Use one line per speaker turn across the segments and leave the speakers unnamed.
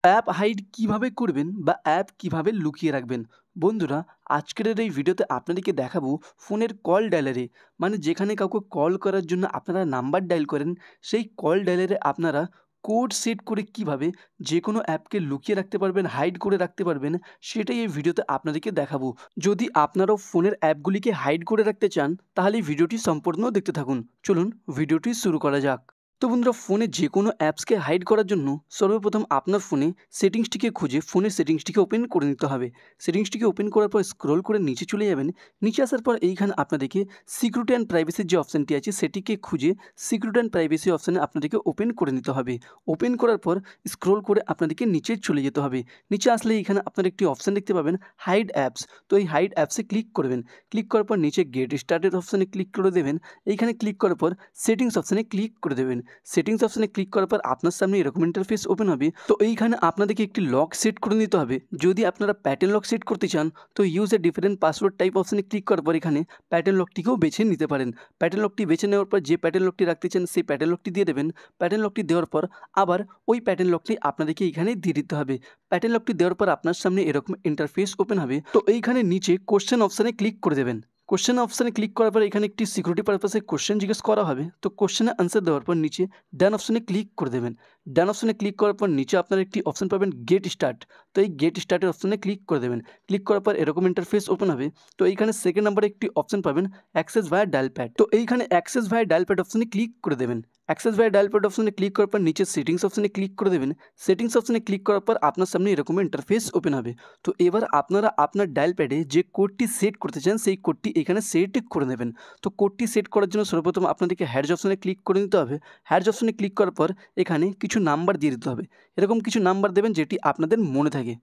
App hide কিভাবে করবেন বা অ্যাপ কিভাবে লুকিয়ে রাখবেন। বন্ধুরা, আজকের এই ভিডিওতে আপনাদেরকে দেখাবো ফোনের কল ডায়ালারে, মানে যেখানে কাউকে কল করার জন্য আপনারা নাম্বার ডায়াল করেন, সেই কল ডায়ালারে আপনারা কোড সেট করে কিভাবে যে কোনো অ্যাপকে লুকিয়ে রাখতে পারবেন, হাইড করে রাখতে পারবেন, সেটাই এই ভিডিওতে আপনাদেরকে দেখাবো। যদি আপনারাও ফোনের অ্যাপগুলিকে হাইড করে রাখতে চান, তাহলে এই ভিডিওটি সম্পূর্ণ দেখতে থাকুন। চলুন ভিডিওটি শুরু করা যাক। তো বন্ধুরা, ফোনে যে কোনো অ্যাপসকে হাইড করার জন্য সর্বপ্রথম আপনার ফোনে সেটিংসটিকে খুঁজে ফোনের সেটিংসটিকে ওপেন করে নিতে হবে। সেটিংসটিকে ওপেন করার পর স্ক্রল করে নিচে চলে যাবেন। নিচে আসার পর এইখানে আপনাদেরকে সিকিউরিটি অ্যান্ড প্রাইভেসির যে অপশানটি আছে সেটিকে খুঁজে সিকিউরিটি অ্যান্ড প্রাইভেসি অপশানে আপনাদেরকে ওপেন করে নিতে হবে। ওপেন করার পর স্ক্রল করে আপনাদেরকে নিচে চলে যেতে হবে। নিচে আসলে এইখানে আপনারা একটি অপশান দেখতে পাবেন, হাইড অ্যাপস। তো এই হাইড অ্যাপসে ক্লিক করবেন। ক্লিক করার পর নিচে গেট স্টার্টেড অপশানে ক্লিক করে দেবেন। এইখানে ক্লিক করার পর সেটিংস অপশানে ক্লিক করে দেবেন। সেটিংস অপশানে ক্লিক করার পর আপনার সামনে এরকম ইন্টারফেস ওপেন হবে। তো এইখানে আপনাদেরকে একটি লক সেট করে নিতে হবে। যদি আপনারা প্যাটার্ন লক সেট করতে চান, তো use a different password type অপশানে ক্লিক করার পর এখানে প্যাটার্ন লকটিকেও বেছে নিতে পারেন। প্যাটার্ন লকটি বেছে নেওয়ার পর যে প্যাটার্ন লকটি রাখতে চান সেই প্যাটার্ন লকটি দিয়ে দেবেন। প্যাটার্ন লকটি দেওয়ার পর আবার ওই প্যাটার্ন লকটি আপনাদেরকে এখানে দিয়ে দিতে হবে। প্যাটার্ন লকটি দেওয়ার পর আপনার সামনে এরকম ইন্টারফেস ওপেন হবে। তো এইখানে নিচে কোশ্চেন অপশানে ক্লিক করে দেবেন। কোশ্চেন অপশানে ক্লিক করার পর এখানে একটি সিকিউরিটি পারপাসে কোশ্চেন জিজ্ঞেস করা হবে। তো কোশ্চেনে আনসার দেওয়ার পর নিচে ডান অপশানে ক্লিক করে দেবেন। ডান অপশানে ক্লিক করার পর নিচে আপনারা একটি অপশান পাবেন গেট স্টার্ট। তো এই গেট স্টার্টের অপশানে ক্লিক করে দেবেন। ক্লিক করার পর এরকম ইন্টারফেস ওপেন হবে। তো এইখানে সেকেন্ড নাম্বারে একটি অপশান পাবেন অ্যাক্সেস ভায়া ডায়াল প্যাড। তো এইখানে অ্যাক্সেস ভায়া ডায়াল প্যাড অপশানে ক্লিক করে দেবেন। অ্যাক্সেস ভায়া ডায়াল প্যাড অপশানে ক্লিক করার পর নিচে সেটিংস অপশানে ক্লিক করে দেবেন। সেটিংস অপশানে ক্লিক করার পর আপনার সামনে এরকম ইন্টারফেস ওপেন হবে। তো এবার আপনারা আপনার ডায়াল প্যাডে যে কোডটি সেট করতে চান সেই কোডটি এখানে সেট করে নেবেন। তো কোডটি সেট করার জন্য সর্বপ্রথম আপনাদেরকে হ্যাশ অপশানে ক্লিক করে নিতে হবে। হ্যাশ অপশানে ক্লিক করার পর এখানে কিছু নাম্বার দিয়ে দিতে হবে। এরকম কিছু নাম্বার দেবেন যেটি আপনাদের মনে থাকে।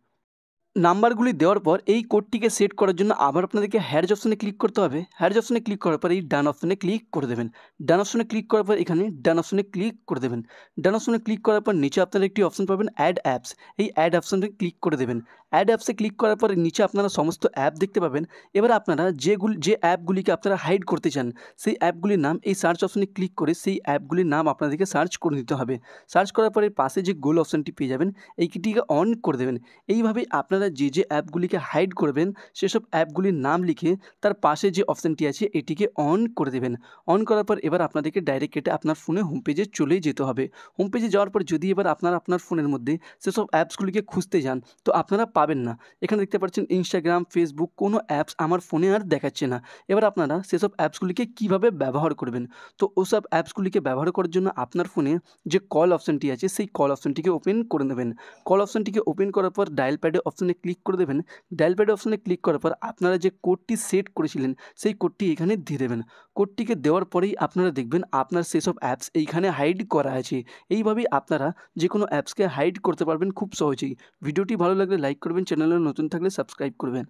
নাম্বারগুলি দেওয়ার পর এই কোডটিকে সেট করার জন্য আবার আপনাদেরকে হ্যাশ অপশানে ক্লিক করতে হবে। হ্যাশ অপশানে ক্লিক করার পর এই ডান অপশানে ক্লিক করে দেবেন। ডান অপশানে ক্লিক করার পর এখানে ডান অপশানে ক্লিক করে দেবেন। ডান অপশানে ক্লিক করার পর নিচে আপনারা একটি অপশান পাবেন অ্যাড অ্যাপস। এই অ্যাড অপশানে ক্লিক করে দেবেন। অ্যাড অ্যাপসে ক্লিক করার পর নিচে আপনারা সমস্ত অ্যাপ দেখতে পাবেন। এবার আপনারা যে অ্যাপগুলিকে আপনারা হাইড করতে চান সেই অ্যাপগুলির নাম এই সার্চ অপশানে ক্লিক করে সেই অ্যাপগুলির নাম আপনাদেরকে সার্চ করে নিতে হবে। সার্চ করার পরে পাশে যে গোল অপশানটি পেয়ে যাবেন, এইটিকে অন করে দেবেন। এইভাবেই আপনারা যে অ্যাপগুলিকে হাইড করবেন সেসব অ্যাপগুলির নাম লিখে তার পাশে যে অপশানটি আছে এটিকে অন করে দেবেন। অন করার পর এবার আপনাদেরকে ডাইরেক্ট এটা আপনার ফোনে হোম পেজে চলেই যেতে হবে। হোম পেজে যাওয়ার পর যদি এবার আপনারা আপনার ফোনের মধ্যে সেসব অ্যাপসগুলিকে খুঁজতে যান, তো আপনারা পাবেন না। এখানে দেখতে পাচ্ছেন ইনস্টাগ্রাম, ফেসবুক, কোনো অ্যাপস আমার ফোনে আর দেখাচ্ছে না। এবার আপনারা সেসব অ্যাপসগুলিকে কীভাবে ব্যবহার করবেন, তো ওসব অ্যাপসগুলিকে ব্যবহার করার জন্য আপনার ফোনে যে কল অপশানটি আছে সেই কল অপশানটিকে ওপেন করে নেবেন। কল অপশানটিকে ওপেন করার পর ডায়াল প্যাডে অপশানে ক্লিক করে দেবেন। ডায়াল প্যাড অপশানে ক্লিক করার পর আপনারা যে কোডটি সেট করেছিলেন সেই কোডটি এখানে দিয়ে দেবেন। কোডটিকে দেওয়ার পরেই আপনারা দেখবেন আপনার সেসব অ্যাপস এইখানে হাইড করা আছে। এইভাবেই আপনারা যে কোনো অ্যাপসকে হাইড করতে পারবেন খুব সহজেই। ভিডিওটি ভালো লাগলে লাইক করবেন, চ্যানেলে নতুন থাকলে সাবস্ক্রাইব করবেন।